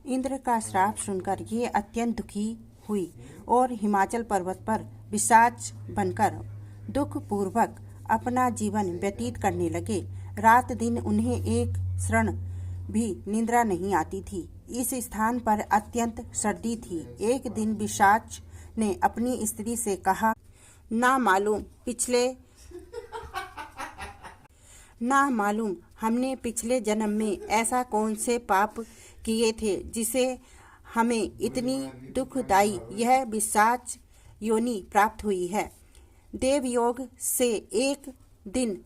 इंद्र का श्राप सुनकर ये अत्यंत दुखी हुई और हिमाचल पर्वत पर पिशाच बनकर दुख पूर्वक अपना जीवन व्यतीत करने लगे। रात दिन उन्हें एक क्षण भी निद्रा नहीं आती थी। इस स्थान पर अत्यंत सर्दी थी। एक दिन पिशाच ने अपनी स्त्री से कहा, ना मालूम हमने पिछले जन्म में ऐसा कौन से पाप किए थे जिसे हमें इतनी दुखदायी यह पिशाच योनि प्राप्त हुई है। देवयोग से एक दिन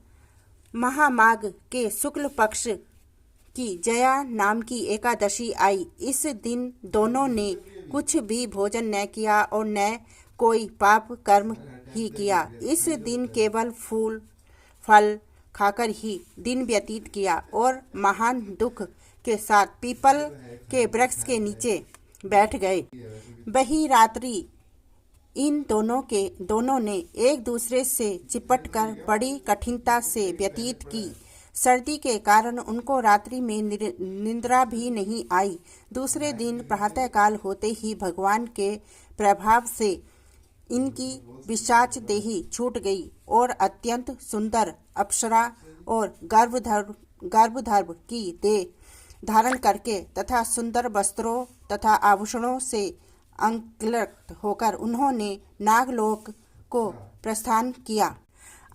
महामाघ के शुक्ल पक्ष की जया नाम की एकादशी आई। इस दिन दोनों ने कुछ भी भोजन न किया और न कोई पाप कर्म ही किया। इस दिन केवल फूल फल खाकर ही दिन व्यतीत किया और महान दुख के साथ पीपल के वृक्ष के नीचे बैठ गए। वही रात्रि इन दोनों ने एक दूसरे से चिपटकर बड़ी कठिनता से व्यतीत की। सर्दी के कारण उनको रात्रि में निद्रा भी नहीं आई। दूसरे दिन प्रातःकाल होते ही भगवान के प्रभाव से इनकी पिशाच देही छूट गई और अत्यंत सुंदर अप्सरा और गर्भधर्म की देह धारण करके तथा सुंदर वस्त्रों तथा आभूषणों से अलंकृत होकर उन्होंने नागलोक को प्रस्थान किया।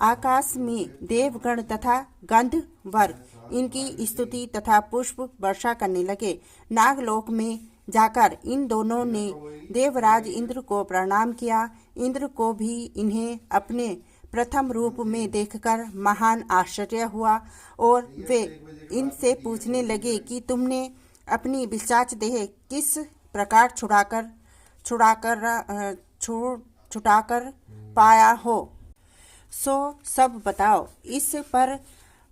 आकाश में देवगण तथा गंधर्व इनकी स्तुति तथा पुष्प वर्षा करने लगे। नागलोक में जाकर इन दोनों ने देवराज इंद्र को प्रणाम किया। इंद्र को भी इन्हें अपने प्रथम रूप में देखकर महान आश्चर्य हुआ और वे इनसे पूछने लगे कि तुमने अपनी पिशाच देह किस प्रकार छुड़ाकर पाया हो, सो सब बताओ। इस पर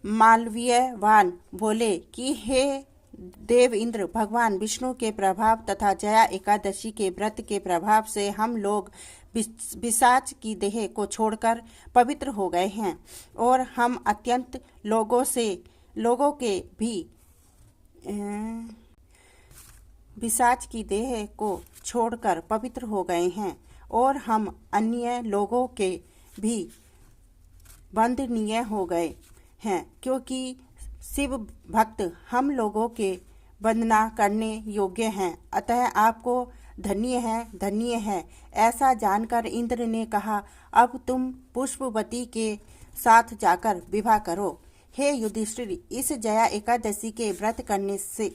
मालवीयवान बोले कि हे देव इंद्र, भगवान विष्णु के प्रभाव तथा जया एकादशी के व्रत के प्रभाव से हम लोग पिशाच की देह को छोड़कर पवित्र हो गए हैं और हम अत्यंत लोगों के भी पिशाच की देह को छोड़कर पवित्र हो गए हैं और हम अन्य लोगों के भी वंदनीय हो गए हैं, क्योंकि शिव भक्त हम लोगों के वंदना करने योग्य हैं। अतः आपको धन्य है। ऐसा जानकर इंद्र ने कहा, अब तुम पुष्पवती के साथ जाकर विवाह करो। हे युधिष्ठिर, इस जया एकादशी के व्रत करने से